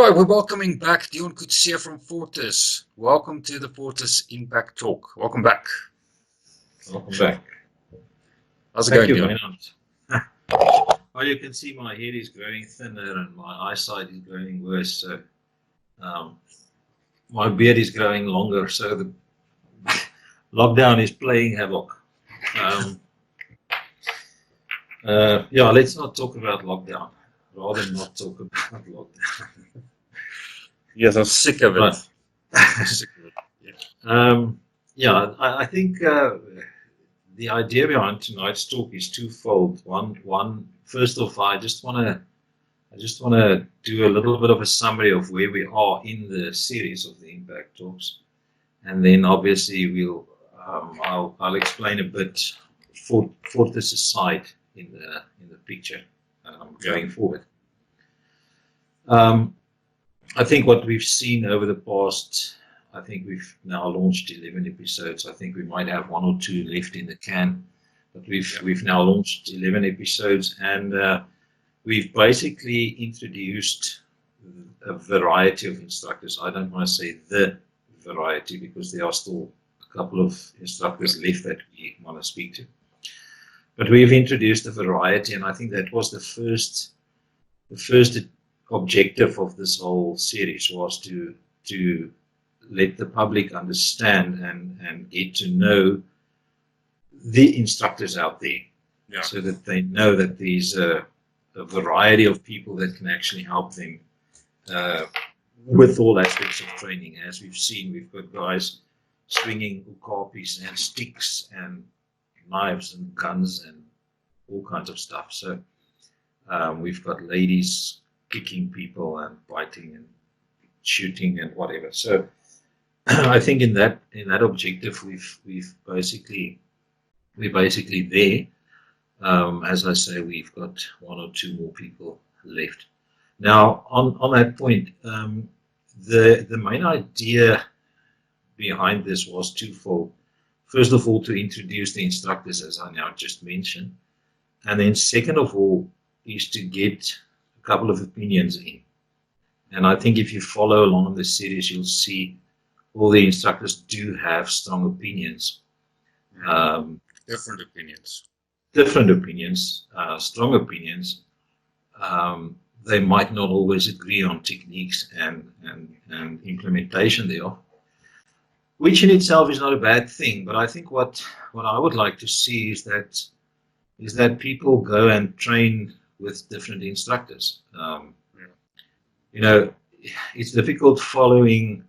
right, we're welcoming back Dion Coetzee from Fortis. Welcome to the Fortis Impact Talk. Welcome back. Welcome back. How's it Thank going, you, Dion? Maynard. Well, you can see my head is growing thinner and my eyesight is growing worse. So um, my beard is growing longer. So the lockdown is playing havoc. Um, yeah, let's not talk about lockdown. Rather not talk about lockdown. Yes, I'm sick of it. Right. Sick of it. Yeah. Yeah, I think the idea behind tonight's talk is twofold. One, first off, I just want to do a little bit of a summary of where we are in the series of the Impact Talks, and then obviously I'll explain a bit for this side in the picture going forward. I think what we've seen over the past, I think we've now launched 11 episodes. I think we might have one or two left in the can, but we've now launched 11 episodes, and we've basically introduced a variety of instructors. I don't want to say the variety because there are still a couple of instructors left that we want to speak to. But we've introduced a variety, and I think that was the first objective of this whole series, was to let the public understand and get to know the instructors out there, so that they know that there's a variety of people that can actually help them with all aspects of training. As we've seen, we've got guys swinging ukapis and sticks and knives and guns and all kinds of stuff. So we've got ladies kicking people and biting and shooting and whatever. So I think in that objective we're basically there. As I say, we've got one or two more people left. Now on that point, the main idea behind this was twofold. First of all, to introduce the instructors, as I now just mentioned, and then second of all is to get a couple of opinions in. And I think if you follow along in the series, you'll see all the instructors do have strong opinions. Different opinions. Strong opinions. They might not always agree on techniques and implementation thereof, which in itself is not a bad thing. But I think what I would like to see is that people go and train with different instructors. You know, it's difficult following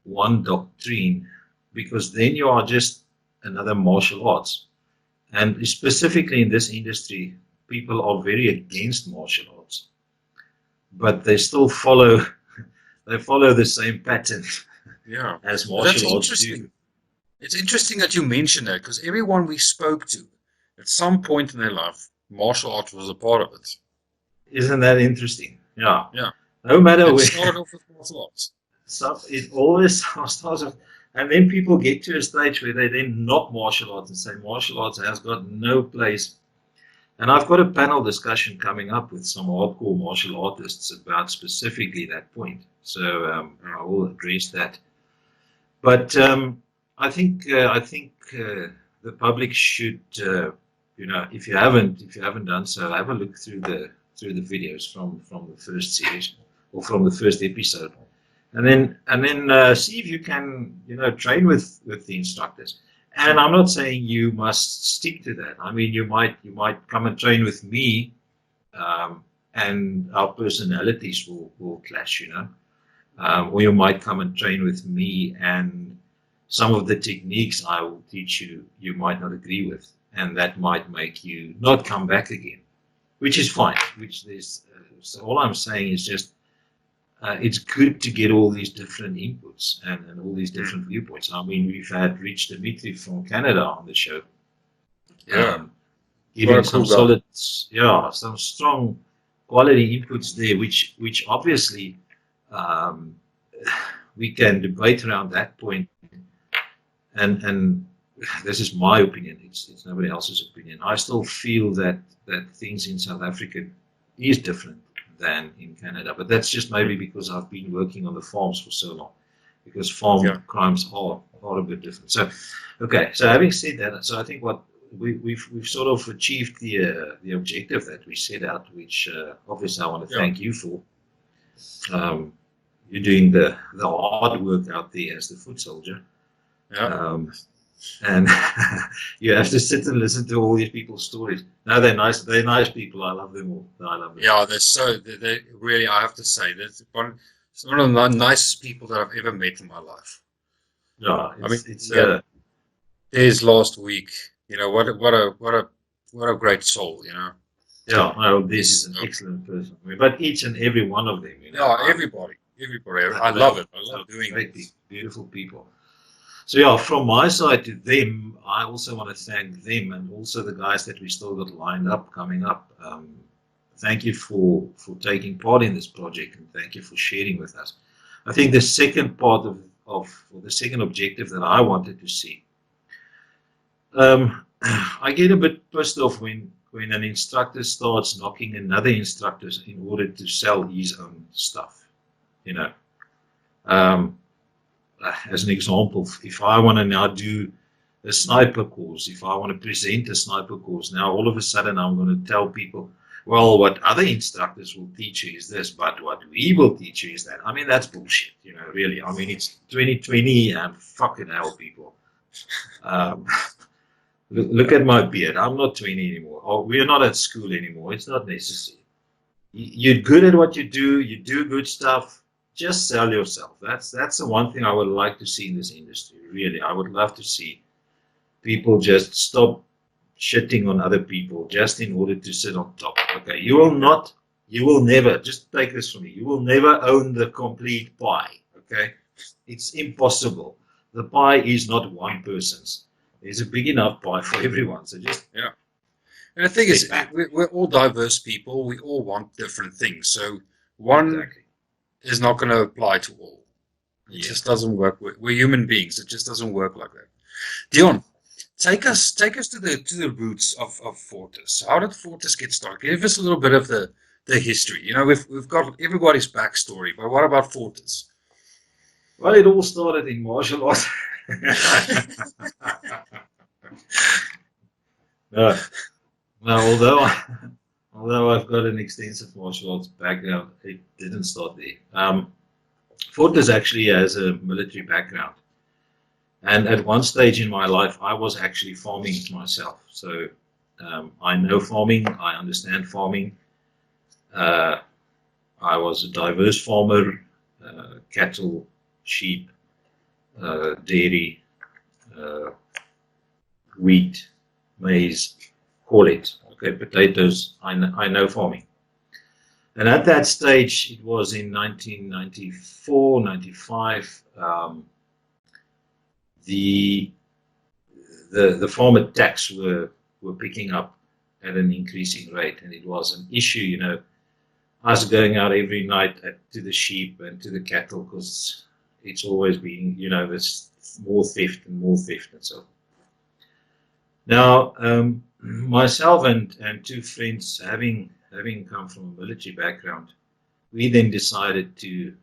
one doctrine, because then you are just another martial arts. And specifically in this industry, people are very against martial arts, but they still follow the same pattern as martial arts do. It's interesting that you mention that, because everyone we spoke to at some point in their life, martial arts was a part of it. Isn't that interesting? Yeah. Yeah. No matter It where. started off with martial arts. So it always starts with, and then people get to a stage where they then knock martial arts and say martial arts has got no place. And I've got a panel discussion coming up with some hardcore martial artists about specifically that point. So I will address that. But I think the public should, if you haven't done so, have a look through the videos from the first series or from the first episode, and then see if you can train with the instructors. And I'm not saying you must stick to that. I mean, you might come and train with me, and our personalities will clash, or you might come and train with me, and some of the techniques I will teach you might not agree with, and that might make you not come back again, which is fine. So all I'm saying is just it's good to get all these different inputs and all these different viewpoints. I mean, we've had Rich Dimitri from Canada on the show. Giving some solid, some strong quality inputs there, which obviously we can debate around that point. And this is my opinion. It's nobody else's opinion. I still feel that things in South Africa is different than in Canada. But that's just maybe because I've been working on the farms for so long, because farm crimes are a bit different. So, okay. So having said that, so I think what we've sort of achieved the objective that we set out, which obviously I want to thank you for. You're doing the hard work out there as the foot soldier. Yeah. And you have to sit and listen to all these people's stories. No, they're nice. They're nice people. I love them all. I love them. Yeah, they really, I have to say, it's one of the nicest people that I've ever met in my life. Yeah, I mean, there's last week. What a great soul. Yeah, well, this is an excellent person. But each and every one of them. Yeah, everybody. I love it. I love doing it. Beautiful people. So yeah, from my side to them, I also want to thank them and also the guys that we still got lined up coming up. Thank you for taking part in this project, and thank you for sharing with us. I think the second part of the second objective that I wanted to see, I get a bit pissed off when an instructor starts knocking another instructor in order to sell his own stuff. As an example, if I want to now do a sniper course, if I want to present a sniper course, now all of a sudden I'm going to tell people, well, what other instructors will teach you is this, but what we will teach you is that. I mean, that's bullshit, really. I mean, it's 2020 and fucking hell, people. Look at my beard. I'm not 20 anymore. Oh, we're not at school anymore. It's not necessary. You're good at what you do. You do good stuff. Just sell yourself. That's the one thing I would like to see in this industry. Really, I would love to see people just stop shitting on other people just in order to sit on top. Okay, you will never, just take this from me, you will never own the complete pie. Okay, it's impossible. The pie is not one person's. There's a big enough pie for everyone. So just And the thing is, we're all diverse people. We all want different things. So one is not going to apply to all. It just doesn't work. We're human beings. It just doesn't work like that. Dion, take us to the roots of Fortis. How did Fortis get started? Give us a little bit of the history. We've got everybody's backstory, but what about Fortis? Well, it all started in martial arts. No, although I've got an extensive martial arts background, it didn't start there. Fortis actually has a military background, and at one stage in my life, I was actually farming myself. So I know farming, I understand farming. I was a diverse farmer, cattle, sheep, dairy, wheat, maize, call it. Okay, potatoes, I know farming. And at that stage, it was in 1994, 95, the farmer tax were picking up at an increasing rate, and it was an issue, us going out every night to the sheep and to the cattle, because it's always been, there's more theft and so on. Now, myself and two friends, having come from a military background, we then decided to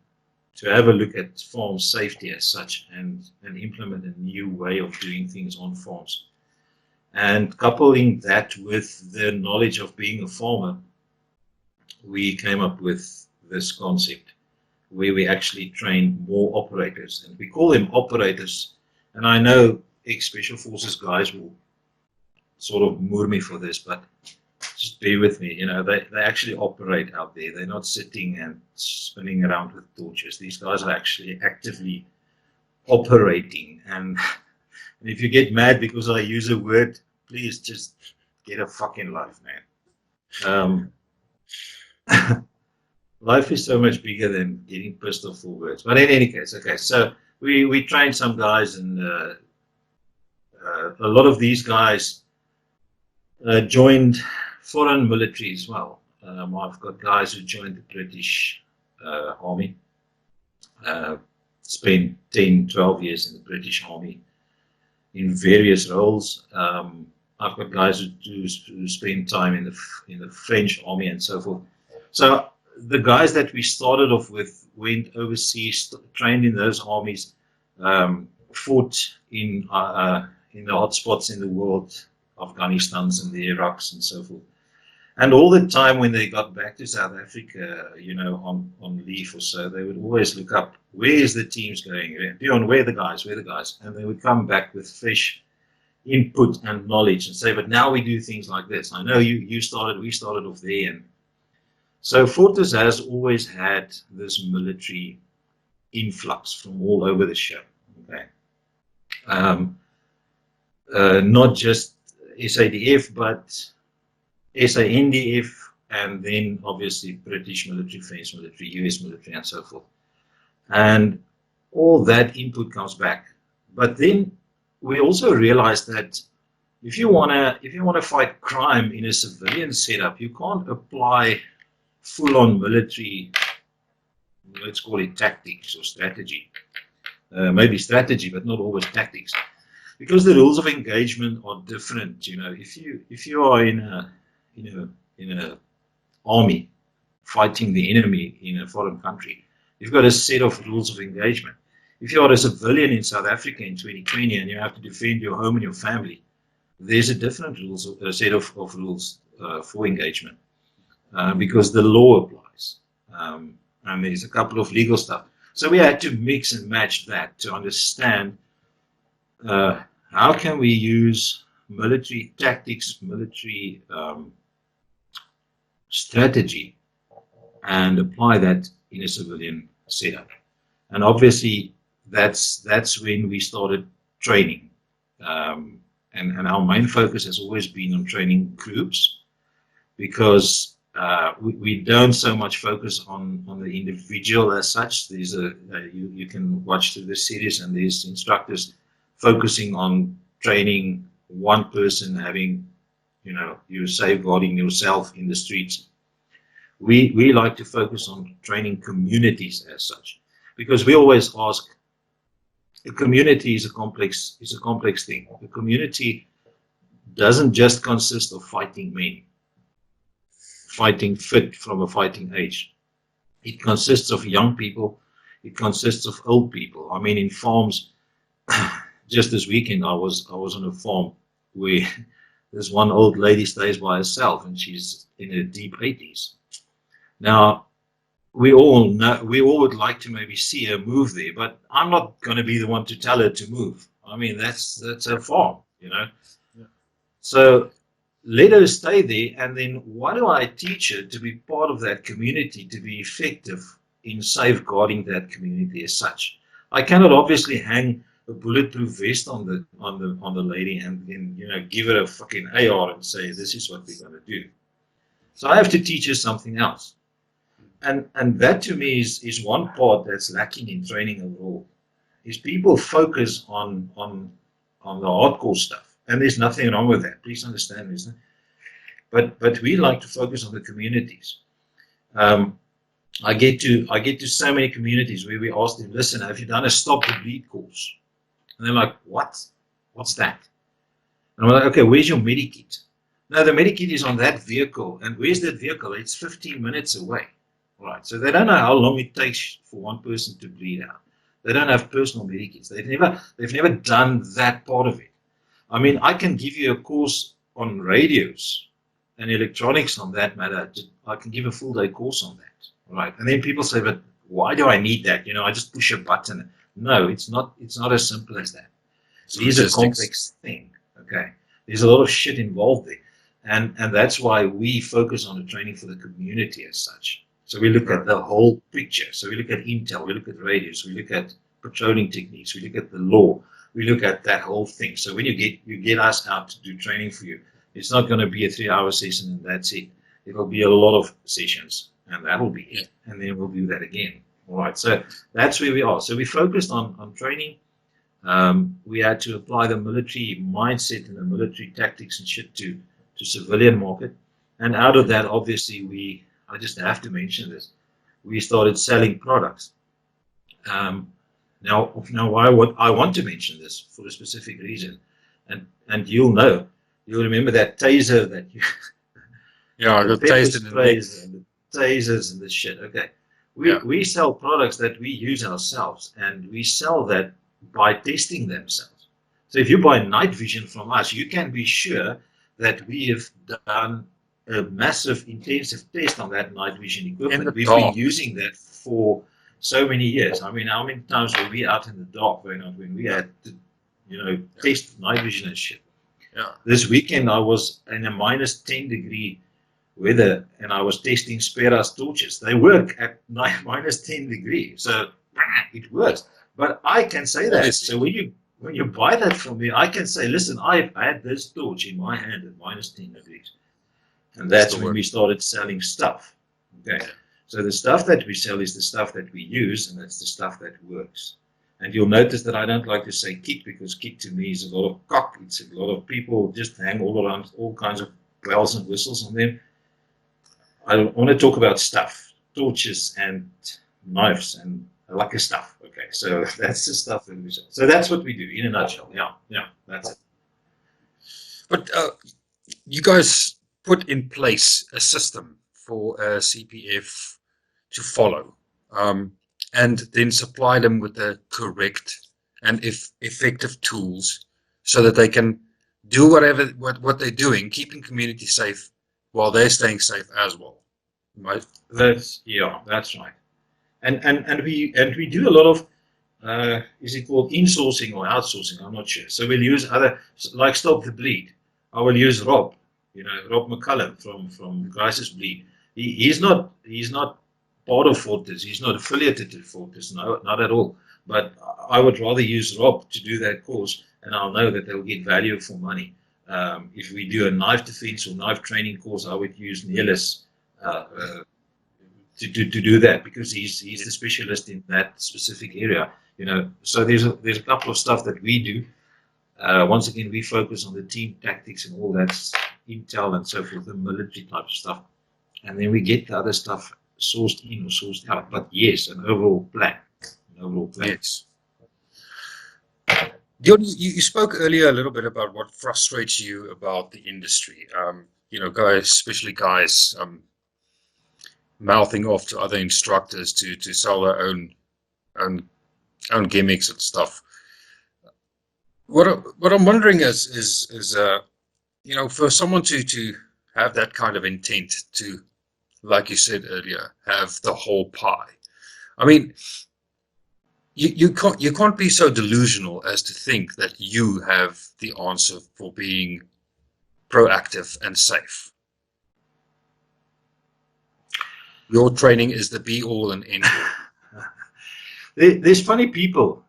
have a look at farm safety as such and implement a new way of doing things on farms. And coupling that with the knowledge of being a farmer, we came up with this concept where we actually train more operators. And we call them operators. And I know ex-Special Forces guys will sort of moor me for this, but just bear with me. They actually operate out there. They're not sitting and spinning around with torches. These guys are actually actively operating. And if you get mad because I use a word, please just get a fucking life, man. Life is so much bigger than getting pissed off for words. But in any case, okay, so we trained some guys, and a lot of these guys joined foreign military as well. I've got guys who joined the British Army, spent 10, 12 years in the British Army in various roles. I've got guys who spend time in the French Army and so forth. So the guys that we started off with went overseas, trained in those armies, fought in the hotspots in the world, Afghanistan's and the Iraqs and so forth. And all the time when they got back to South Africa, on leave or so, they would always look up, where is the teams going? Where are the guys? And they would come back with fresh input and knowledge and say, but now we do things like this. I know we started off there. And so Fortis has always had this military influx from all over the show. Okay. Not just SADF, but SANDF, and then obviously British military, French military, US military, and so forth. And all that input comes back. But then we also realize that if you want to fight crime in a civilian setup, you can't apply full-on military, let's call it tactics or strategy. Maybe strategy, but not always tactics, because the rules of engagement are different. If you are in a army fighting the enemy in a foreign country, you've got a set of rules of engagement. If you are a civilian in South Africa in 2020 and you have to defend your home and your family, there's a different set of rules for engagement because the law applies, and there's a couple of legal stuff. So we had to mix and match that to understand how can we use military tactics, military strategy, and apply that in a civilian setup. And obviously, that's when we started training. And our main focus has always been on training groups, because we don't so much focus on the individual as such. There's you can watch through the series, and there's instructors focusing on training one person, having you're safeguarding yourself in the streets. We like to focus on training communities as such, because we always ask, the community is a complex thing. The community doesn't just consist of fighting men, fighting fit from a fighting age. It consists of young people. It consists of old people. I mean, in farms, just this weekend I was on a farm where this one old lady stays by herself, and she's in her deep 80s. Now, we all would like to maybe see her move there, but I'm not going to be the one to tell her to move. I mean, that's her farm, Yeah. So let her stay there, and then what do I teach her to be part of that community, to be effective in safeguarding that community as such? I cannot obviously hang a bulletproof vest on the lady and then give her a fucking AR and say, this is what we're going to do. So I have to teach her something else. And that to me is one part that's lacking in training overall, is people focus on the hardcore stuff. And there's nothing wrong with that. Please understand this. But we like to focus on the communities. I get to so many communities where we ask them, listen, have you done a stop the bleed course? And they're like, what? What's that? And I'm like, okay, where's your medikit? No, the medikit is on that vehicle. And where's that vehicle? It's 15 minutes away. Right. So they don't know how long it takes for one person to bleed out. They don't have personal medikits. They've never done that part of it. I mean, I can give you a course on radios and electronics on that matter. I can give a full day course on that. Right. And then people say, but why do I need that? I just push a button. No, it's not as simple as that. It is a complex thing. Okay. There's a lot of shit involved there. And that's why we focus on the training for the community as such. So we look at the whole picture. So we look at intel, we look at radios, we look at patrolling techniques, we look at the law, we look at that whole thing. So when you get us out to do training for you, it's not going to be a 3-hour session and that's it. It'll be a lot of sessions, and that'll be it. And then we'll do that again. All right. So that's where we are. So we focused on training. We had to apply the military mindset and the military tactics and shit to civilian market. And out of that, obviously, I just have to mention this, we started selling products. Now, I want to mention this for a specific reason, and you'll remember that taser that you. Yeah, I got tased in the neck. tasers and this shit. Okay. We sell products that we use ourselves, and we sell that by testing themselves. So if you buy night vision from us, you can be sure that we have done a massive intensive test on that night vision equipment. We've been using that for so many years. I mean, how many times were we out in the dark when we had to, test night vision and shit? Yeah. This weekend I was in a minus 10 degree weather, and I was testing Spera's torches. They work at minus 10 degrees, so it works. But I can say that. So when you buy that from me, I can say, listen, I've had this torch in my hand at minus 10 degrees. And that's when we started selling stuff. Okay. So the stuff that we sell is the stuff that we use, and that's the stuff that works. And you'll notice that I don't like to say kick, because kick to me is a lot of cock. It's a lot of people just hang all around all kinds of bells and whistles on them. I want to talk about stuff, torches and knives and lucky stuff. Okay, so that's the stuff that we sell. So that's what we do in a nutshell. Yeah, that's it. But you guys put in place a system for CPF to follow, and then supply them with the correct and effective tools so that they can do what they're doing, keeping community safe while they're staying safe as well. Right? That's right. And we do a lot of is it called insourcing or outsourcing? I'm not sure. So we'll use other, like Stop the Bleed. I will use Rob, Rob McCullum from Crisis Bleed. He's not part of Fortis. He's not affiliated to Fortis. No, not at all. But I would rather use Rob to do that course, and I'll know that they'll get value for money. If we do a knife defense or knife training course, I would use Nelis to do that, because he's the specialist in that specific area. So there's a couple of stuff that we do. Once again, we focus on the team tactics and all that intel and so forth, the military type of stuff, and then we get the other stuff sourced in or sourced out. But yes, an overall plan. Yes. Dion, you spoke earlier a little bit about what frustrates you about the industry. Guys, especially guys, mouthing off to other instructors to sell their own gimmicks and stuff. What I'm wondering is for someone to have that kind of intent to, like you said earlier, have the whole pie. I mean, you can't be so delusional as to think that you have the answer for being proactive and safe. Your training is the be all and end all. There's funny people,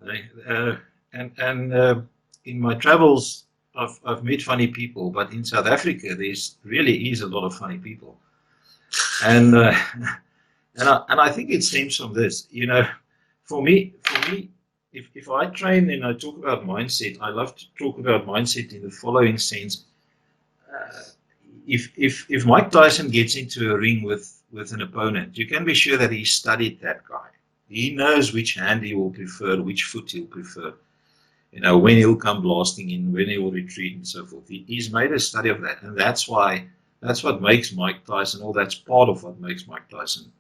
and in my travels, I've met funny people. But in South Africa, there's really is a lot of funny people, and I think it stems from this. For me, if I train and I talk about mindset, I love to talk about mindset in the following sense. If Mike Tyson gets into a ring with an opponent, you can be sure that he studied that guy. He knows which hand he will prefer, which foot he'll prefer, when he'll come blasting in, when he will retreat, and so forth. He's made a study of that, and that's what makes Mike Tyson, or that's part of what makes Mike Tyson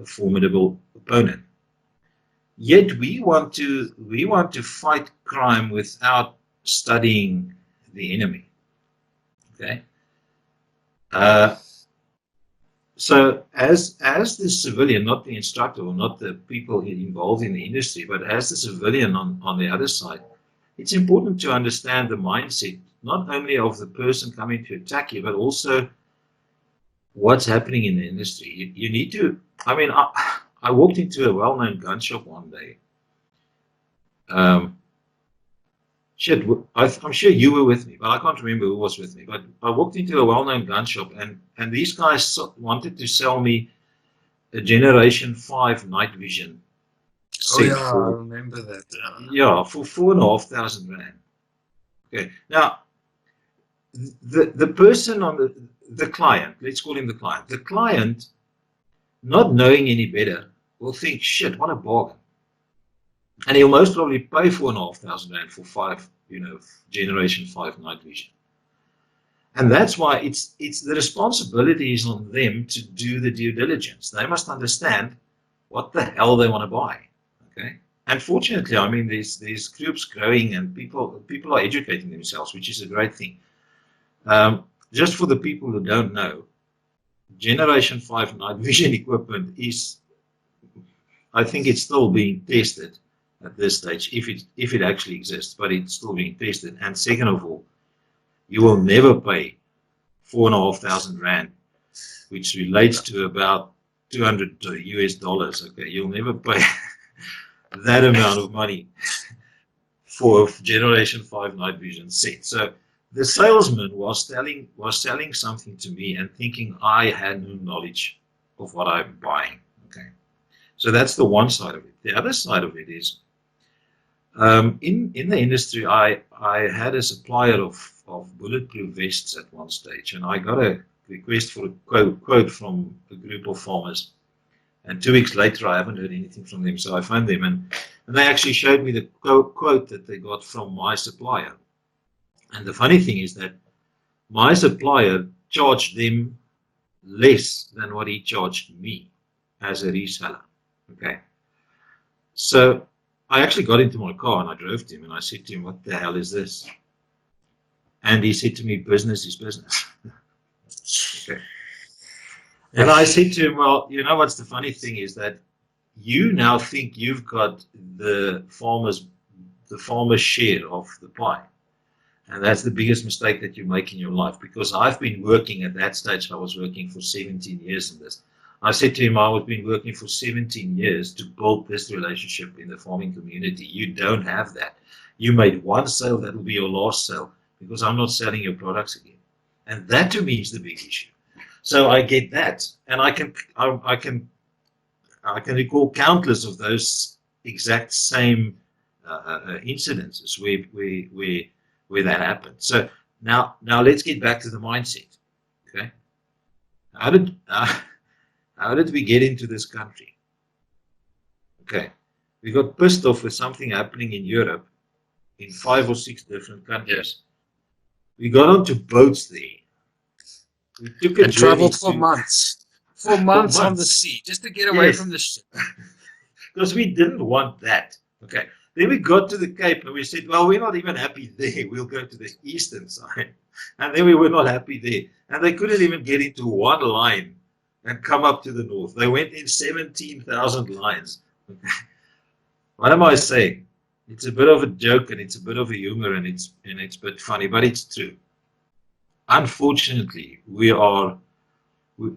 a formidable opponent. Yet we want to fight crime without studying the enemy. Okay. So as the civilian, not the instructor or not the people involved in the industry, but as the civilian on the other side, it's important to understand the mindset, not only of the person coming to attack you, but also what's happening in the industry. You need to, I walked into a well-known gun shop one day. I'm sure you were with me, but I can't remember who was with me. But I walked into a well-known gun shop, and these guys wanted to sell me a Generation 5 night vision set. I remember that. For 4,500 rand. Okay, now the person on the client, let's call him the client, not knowing any better, will think, shit, what a bargain. And he'll most probably pay 4,500 rand for 5, Generation 5 night vision. And that's why it's the responsibility is on them to do the due diligence. They must understand what the hell they want to buy. Okay. And fortunately, I mean, there's groups growing and people are educating themselves, which is a great thing. Just for the people who don't know, Generation 5 night vision equipment is, I think it's still being tested at this stage, if it actually exists, but it's still being tested. And second of all, you will never pay 4,500 rand, which relates to about $200 US. Okay, you'll never pay that amount of money for a Generation 5 night vision set. So the salesman was selling something to me and thinking I had no knowledge of what I'm buying. Okay, so that's the one side of it. The other side of it is, in the industry, I had a supplier of bulletproof vests at one stage, and I got a request for a quote from a group of farmers. And 2 weeks later, I haven't heard anything from them, so I phoned them, and they actually showed me the quote that they got from my supplier. And the funny thing is that my supplier charged them less than what he charged me as a reseller. Okay, so I actually got into my car and I drove to him and I said to him, "What the hell is this?" And he said to me, "Business is business." Okay. And I said to him, "Well, you know what's the funny thing is that you now think you've got the farmer's share of the pie. And that's the biggest mistake that you make in your life, because I've been working at that stage. I was working for 17 years in this. I said to him, I've been working for 17 years to build this relationship in the farming community. You don't have that. You made one sale, that will be your last sale, because I'm not selling your products again." And that to me is the big issue. So I get that, and I can recall countless of those exact same incidences where that happened. So now let's get back to the mindset. Okay, how did we get into this country? Okay, we got pissed off with something happening in Europe, in 5 or 6 different countries. We got onto boats there. We took and traveled for months. For months on the sea, just to get away from the ship. Because we didn't want that. Okay. Then we got to the Cape and we said, well, we're not even happy there. We'll go to the eastern side. And then we were not happy there. And they couldn't even get into one line and come up to the north. They went in 17,000 lines. Okay. What am I saying? It's a bit of a joke and it's a bit of a humor and it's a bit funny, but it's true. Unfortunately,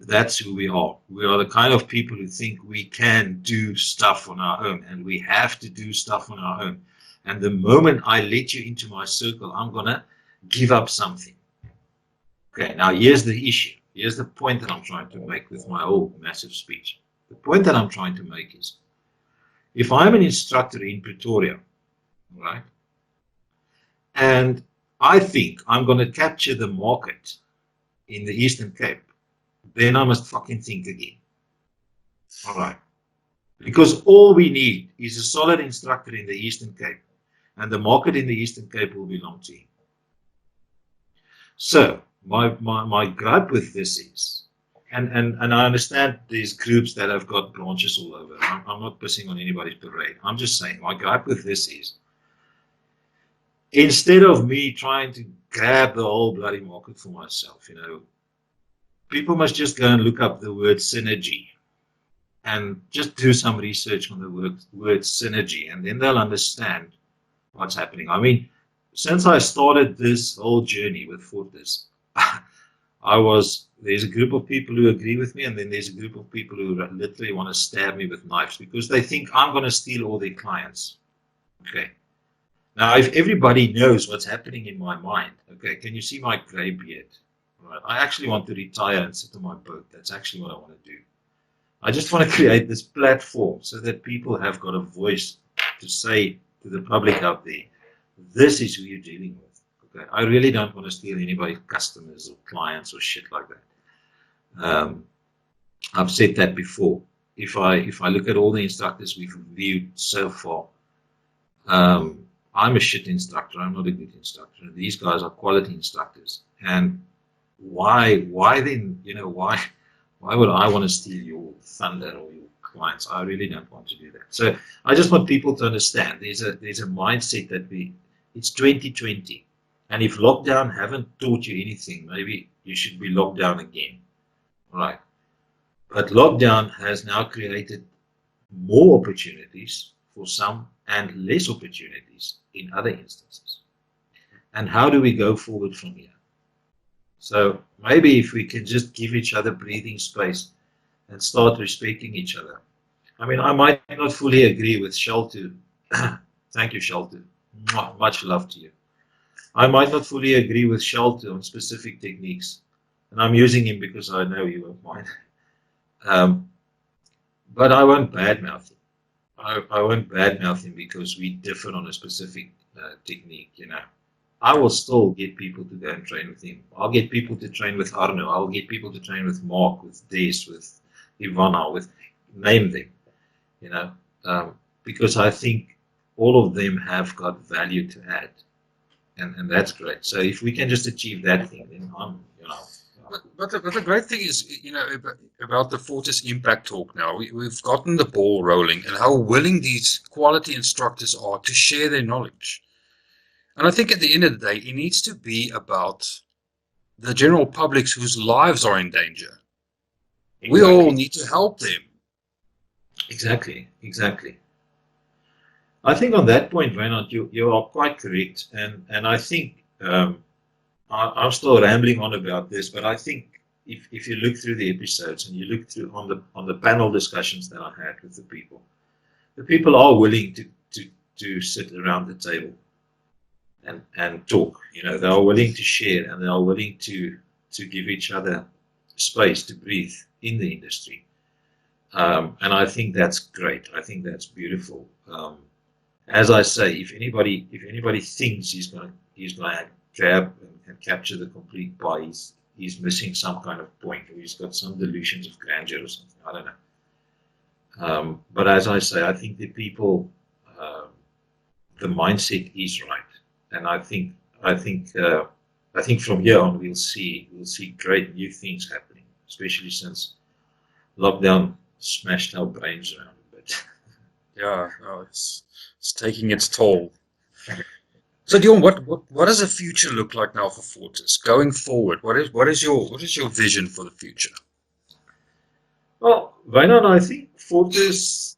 that's who we are. We are the kind of people who think we can do stuff on our own, and we have to do stuff on our own. And the moment I let you into my circle, I'm going to give up something. Okay, now here's the issue. Here's the point that I'm trying to make with my whole massive speech. The point that I'm trying to make is, if I'm an instructor in Pretoria, right, and I think I'm going to capture the market in the Eastern Cape, then I must fucking think again. All right. Because all we need is a solid instructor in the Eastern Cape, and the market in the Eastern Cape will belong to him. So my gripe with this is, and I understand these groups that have got branches all over. I'm not pissing on anybody's parade. I'm just saying my gripe with this is, instead of me trying to grab the whole bloody market for myself, people must just go and look up the word synergy and just do some research on the word synergy, and then they'll understand what's happening. I mean, since I started this whole journey with Fortis, there's a group of people who agree with me, and then there's a group of people who literally want to stab me with knives because they think I'm going to steal all their clients. Okay. Now, if everybody knows what's happening in my mind, okay, can you see my gray beard? Right. I actually want to retire and sit on my boat. That's actually what I want to do. I just want to create this platform so that people have got a voice to say to the public out there, this is who you're dealing with. Okay, I really don't want to steal anybody's customers or clients or shit like that. I've said that before. If I look at all the instructors we've reviewed so far, I'm a shit instructor. I'm not a good instructor. These guys are quality instructors. And why then, why would I want to steal your thunder or your clients? I really don't want to do that. So I just want people to understand there's a mindset that it's 2020, and if lockdown haven't taught you anything, maybe you should be locked down again, right? But lockdown has now created more opportunities for some and less opportunities in other instances. And how do we go forward from here? So maybe if we can just give each other breathing space and start respecting each other. I mean, I might not fully agree with Sheltu. Thank you, Sheltu. Much love to you. I might not fully agree with Sheltu on specific techniques, and I'm using him because I know he won't mind. But I won't badmouth him. I won't badmouth him because we differ on a specific technique, I will still get people to go and train with him. I'll get people to train with Arno. I'll get people to train with Mark, with Des, with Ivana, name them, because I think all of them have got value to add, and that's great. So if we can just achieve that thing, then But the great thing is, about the Fortis Impact Talk now, we've gotten the ball rolling and how willing these quality instructors are to share their knowledge. And I think at the end of the day, it needs to be about the general public whose lives are in danger. Exactly. We all need to help them. Exactly. I think on that point, Reinhard, you are quite correct. And I think I'm still rambling on about this, but I think if you look through the episodes and you look through on the panel discussions that I had with the people are willing to sit around the table and talk. They are willing to share, and they are willing to give each other space to breathe in the industry. And I think that's great. I think that's beautiful. As I say, if anybody thinks he's going to grab and capture the complete pie, he's missing some kind of point, or he's got some delusions of grandeur or something. I don't know. But as I say, I think the people, the mindset is right. And I think from here on we'll see great new things happening, especially since lockdown smashed our brains around a bit. Yeah, it's taking its toll. So Dion, what does the future look like now for Fortis going forward? What is your vision for the future? Well, Wynand, I think Fortis.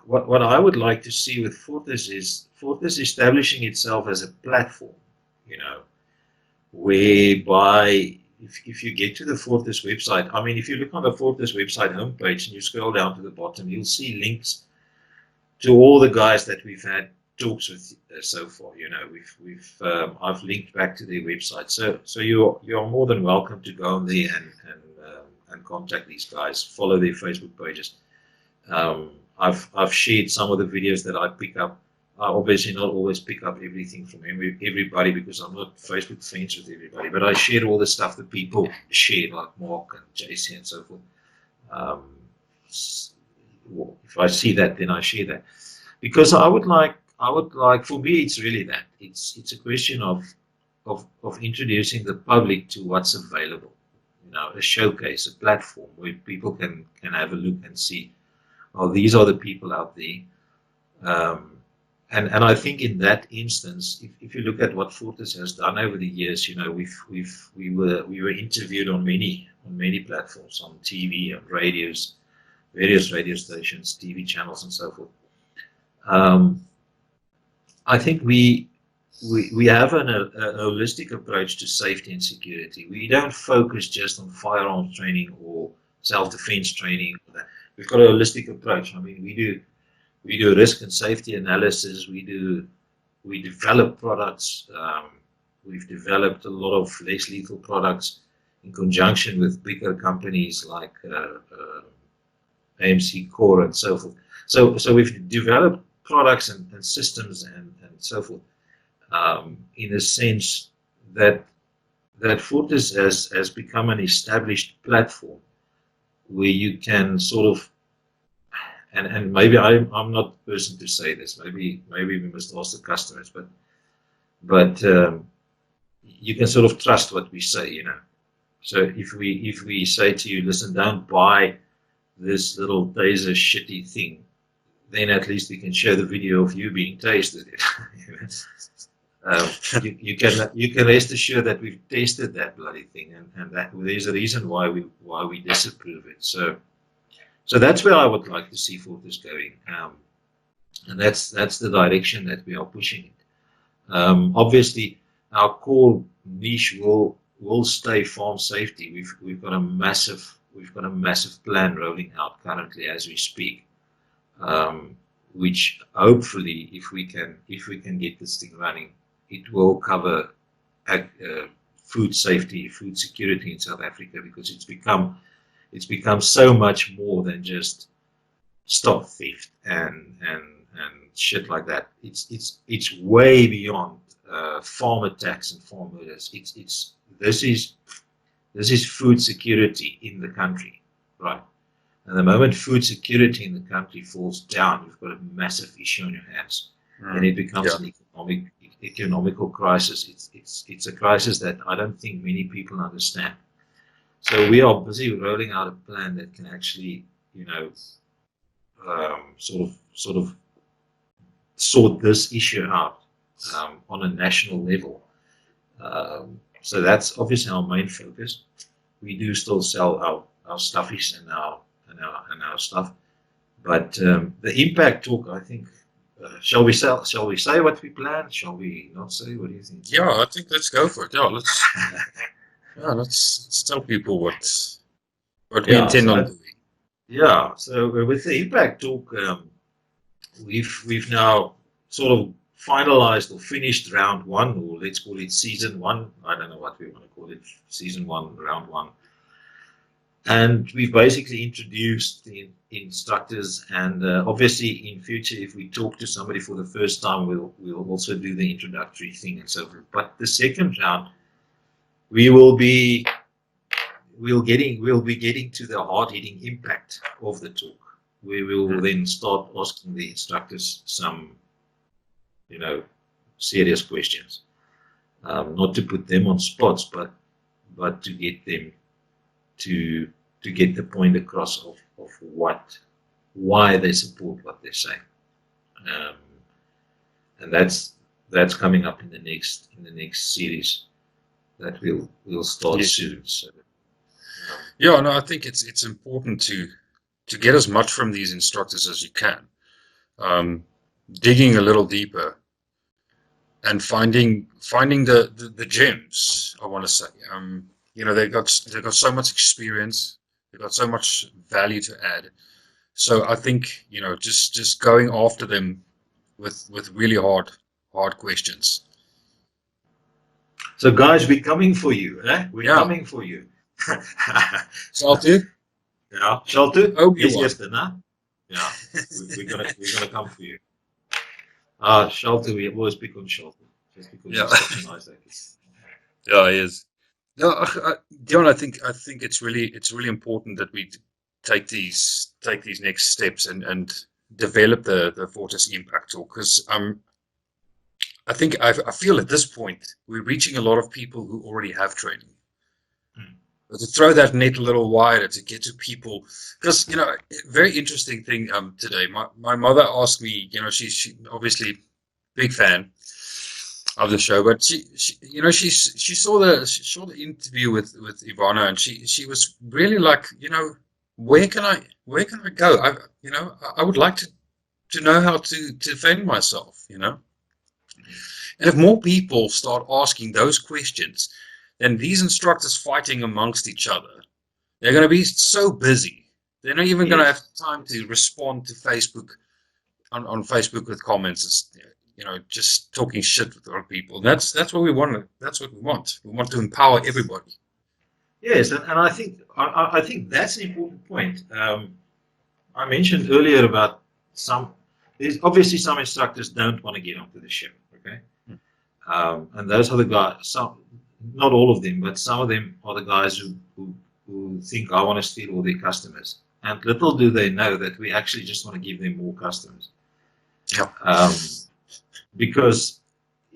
What I would like to see with Fortis is Fortis establishing itself as a platform, whereby if you get to the Fortis website, I mean, if you look on the Fortis website homepage and you scroll down to the bottom, you'll see links to all the guys that we've had talks with so far. I've linked back to their website, so you're more than welcome to go on there and contact these guys, follow their Facebook pages. I've shared some of the videos that I pick up. I obviously not always pick up everything from everybody because I'm not Facebook friends with everybody, but I share all the stuff that people share, like Mark and JC and so forth. If I see that, then I share that, because I would like, for me, it's really that. It's a question of introducing the public to what's available. A showcase, a platform where people can have a look and see, oh, these are the people out there. And I think in that instance, if you look at what Fortis has done over the years, we were interviewed on many platforms, on TV, on radios, various radio stations, TV channels, and so forth. I think we have a holistic approach to safety and security. We don't focus just on firearms training or self-defense training. We've got a holistic approach. I mean, we do risk and safety analysis. We develop products. We've developed a lot of less lethal products in conjunction with bigger companies like AMC Core and so forth. So we've developed products and systems and so forth, in a sense that Fortis has become an established platform where you can sort of, and maybe I'm not the person to say this. Maybe we must ask the customers, but you can sort of trust what we say. So if we say to you, listen, don't buy this little taser shitty thing, then at least we can show the video of you being tasted. You can rest assured that we've tested that bloody thing, and that there's a reason why we disapprove it. So that's where I would like to see Fortis going, and that's the direction that we are pushing it. Obviously, our core niche will stay farm safety. We've got a massive plan rolling out currently as we speak, which hopefully, if we can get this thing running, it will cover food safety, food security in South Africa, because it's become so much more than just stock theft and shit like that. It's way beyond farm attacks and farm murders. This is food security in the country, right? And the moment food security in the country falls down, you've got a massive issue on your hands, and it becomes an economical crisis. It's a crisis that I don't think many people understand. So we are busy rolling out a plan that can actually, sort of sort this issue out on a national level. So that's obviously our main focus. We do still sell our stuffies and our stuff, but the impact talk, I think. Shall we say what we plan? Shall we not say? What do you think? Yeah, I think let's go for it. Yeah, let's tell people what we intend on doing. Yeah. So with the impact talk, we've now sort of finalized or finished round one, or let's call it season one. I don't know what we want to call it. Season one, round one. And we've basically introduced the instructors, and obviously in future, if we talk to somebody for the first time, we'll also do the introductory thing and so forth. But the second round, we'll be getting to the hard-hitting impact of the talk. We will then start asking the instructors some, serious questions, not to put them on spots, but to get them to get the point across of why they support what they're saying, and that's coming up in the next series that we'll start soon. So, yeah, no, I think it's important to get as much from these instructors as you can, digging a little deeper and finding the gems. I want to say. They've got so much experience, they've got so much value to add. So I think, just going after them with really hard questions. So guys, we're coming for you, eh? We're coming for you. Shaltu? Yeah, Shaltu? Yes, huh? Yeah, we're gonna come for you. Shaltu, we always pick on Shaltu just because he's such a nice guy. Yeah, he is. No, Dion, I think it's really important that we take these next steps and develop the Fortis impact talk, because I feel at this point we're reaching a lot of people who already have training. But to throw that net a little wider to get to people, because very interesting thing today. My mother asked me, she obviously big fan of the show, but she saw the interview with Ivana, and she was really like, where can I go? I would like to know how to defend myself, And if more people start asking those questions, then these instructors fighting amongst each other, they're going to be so busy, they're not even going to have time to respond to Facebook on Facebook with comments. Just talking shit with other people. That's what we want. That's what we want. We want to empower everybody. Yes, and I think that's an important point. I mentioned earlier about there's obviously some instructors don't want to get onto the ship, okay? And those are the guys. Not all of them, but some of them are the guys who think I want to steal all their customers. And little do they know that we actually just want to give them more customers. Yeah. Because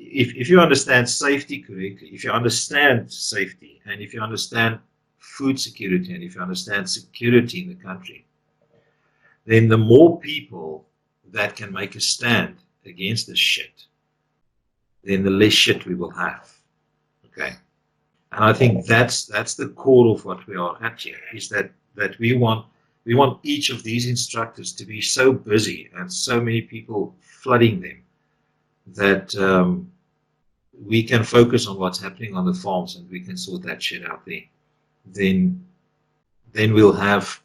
if you understand safety correctly, if you understand safety, and if you understand food security, and if you understand security in the country, then the more people that can make a stand against this shit, then the less shit we will have. Okay. And I think that's the core of what we are at here, is that we want each of these instructors to be so busy and so many people flooding them that we can focus on what's happening on the farms and we can sort that shit out there. Then we'll have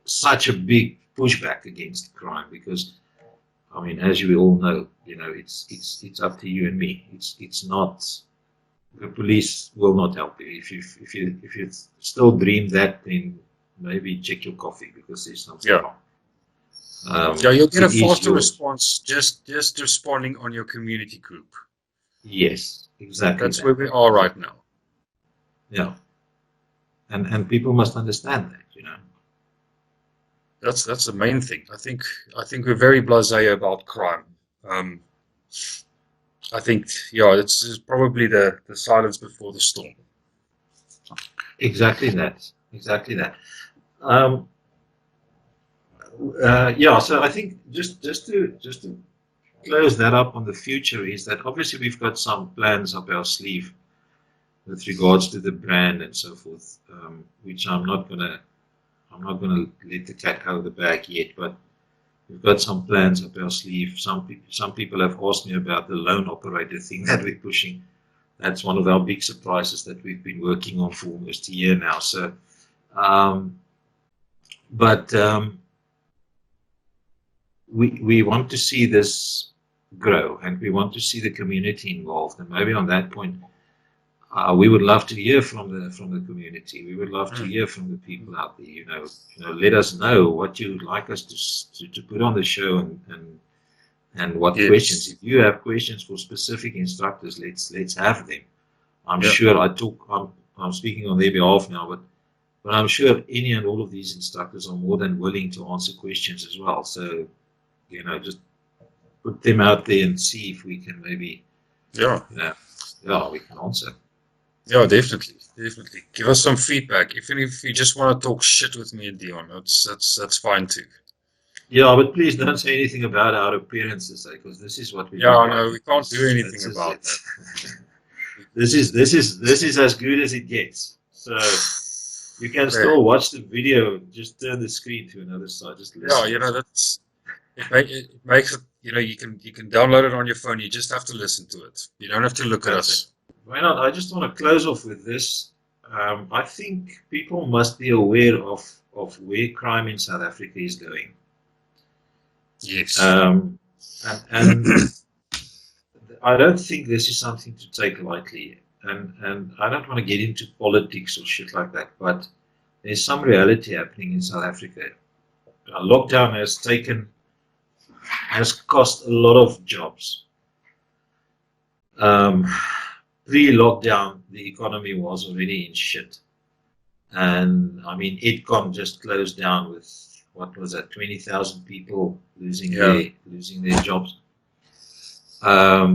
such a big pushback against crime, because I mean, as you all know, it's up to you and me. It's not. The police will not help you. If you still dream that, then maybe check your coffee, because there's something wrong. You'll get a faster response just responding on your community group. Yes, exactly. That's where we are right now. Yeah, and people must understand that. That's the main thing. I think we're very blasé about crime. I think, it's probably the silence before the storm. Exactly that. So I think just to close that up on the future, is that obviously we've got some plans up our sleeve with regards to the brand and so forth, which I'm not gonna let the cat out of the bag yet, but we've got some plans up our sleeve. Some people have asked me about the loan operator thing that we're pushing. That's one of our big surprises that we've been working on for almost a year now. So, we want to see this grow, and we want to see the community involved. And maybe on that point, we would love to hear from the community. We would love to hear from the people out there. Let us know what you would like us to put on the show, and what questions. If you have questions for specific instructors, let's have them. I'm sure I'm speaking on their behalf now, but I'm sure any and all of these instructors are more than willing to answer questions as well. So, just put them out there and see if we can maybe, we can answer. Yeah, definitely. Give us some feedback. Even if you just want to talk shit with me and Dion, that's fine too. Yeah, but please don't say anything about our appearances, because this is what we do. Yeah, no, we can't do anything about that. This is as good as it gets. So you can still watch the video. Just turn the screen to another side. Just listen. Yeah, it makes it. You can download it on your phone. You just have to listen to it. You don't have to look at us. Why not? I just want to close off with this. I think people must be aware of where crime in South Africa is going. Yes. And I don't think this is something to take lightly. And I don't want to get into politics or shit like that, but there's some reality happening in South Africa. Lockdown has cost a lot of jobs. Pre-lockdown, the economy was already in shit. And I mean, Edcon just closed down with, what was that, 20,000 people losing their jobs. At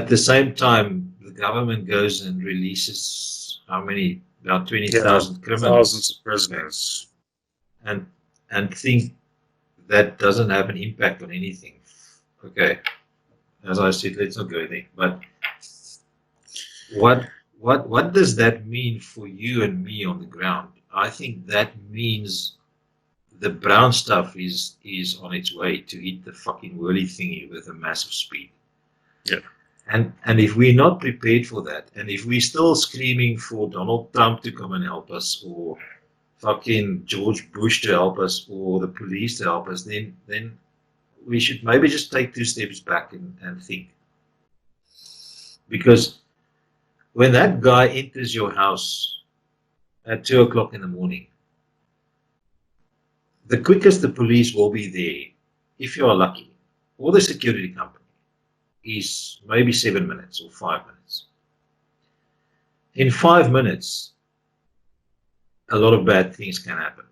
the same time, the government goes and releases how many? About 20,000 criminals. Thousands of prisoners. And think that doesn't have an impact on anything. Okay. As I said, let's not go there. But what does that mean for you and me on the ground? I think that means the brown stuff is on its way to hit the fucking whirly thingy with a massive speed. Yeah. And if we're not prepared for that, and if we're still screaming for Donald Trump to come and help us, or fucking George Bush to help us, or the police to help us, then we should maybe just take 2 steps back and think. Because when that guy enters your house at 2 o'clock in the morning, the quickest the police will be there, if you are lucky, or the security company, is maybe 7 minutes or 5 minutes. In 5 minutes, a lot of bad things can happen.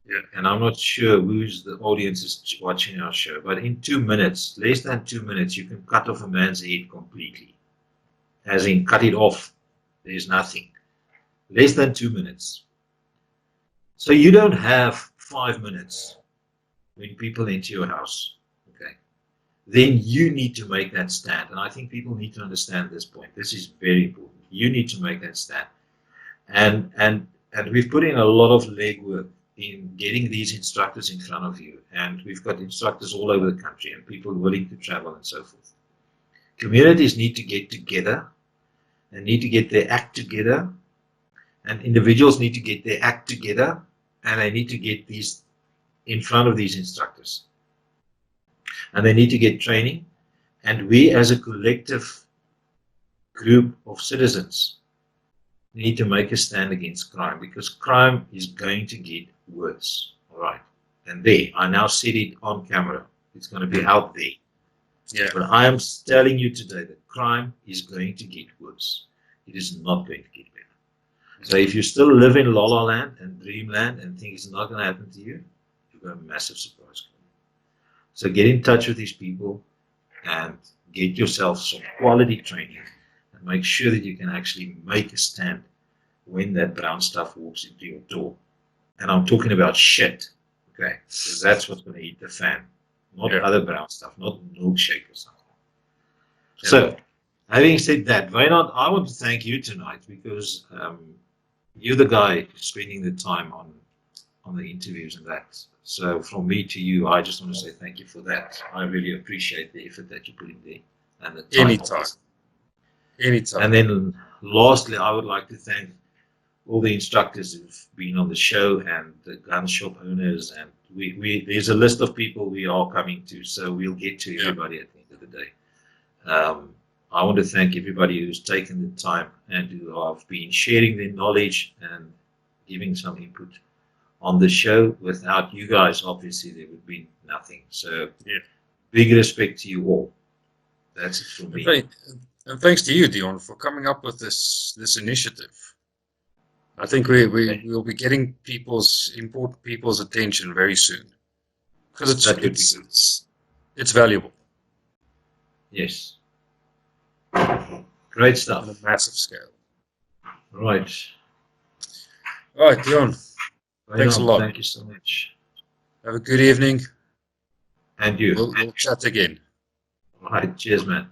Yeah. And I'm not sure who's the audience is watching our show, but in 2 minutes, less than 2 minutes, you can cut off a man's head completely. As in, cut it off. There's nothing. Less than 2 minutes. So you don't have 5 minutes when people enter your house. Okay. Then you need to make that stand. And I think people need to understand this point. This is very important. You need to make that stand. And we've put in a lot of legwork in getting these instructors in front of you. And we've got instructors all over the country and people willing to travel and so forth. Communities need to get together and need to get their act together. And individuals need to get their act together. And they need to get these in front of these instructors. And they need to get training. And we as a collective group of citizens need to make a stand against crime, because crime is going to get worse. All right. And there, I now said it on camera. It's going to be out there. Yeah. But I am telling you today that crime is going to get worse. It is not going to get better. So if you still live in La La Land and Dreamland and think it's not going to happen to you, you've got a massive surprise. So get in touch with these people and get yourself some quality training and make sure that you can actually make a stand when that brown stuff walks into your door. And I'm talking about shit, okay? Because that's what's going to eat the fan, not other brown stuff, not milkshake or something. Yeah. So, having said that, Wynand, I want to thank you tonight because you're the guy spending the time on the interviews and that. So from me to you, I just want to say thank you for that. I really appreciate the effort that you put in there and the time. Anytime. And then lastly, I would like to thank all the instructors who've been on the show and the gun shop owners. And there's a list of people we are coming to, so we'll get to everybody at the end of the day. I want to thank everybody who's taken the time and who have been sharing their knowledge and giving some input on the show. Without you guys, obviously, there would be nothing. So, big respect to you all. That's it from me. And thanks to you, Dion, for coming up with this initiative. I think we'll be getting important people's attention very soon, because it's valuable. Yes. Great stuff. On a massive scale. Right. All right, Dion. Thanks a lot. Thank you so much. Have a good evening. And you. We'll chat again. All right. Cheers, man.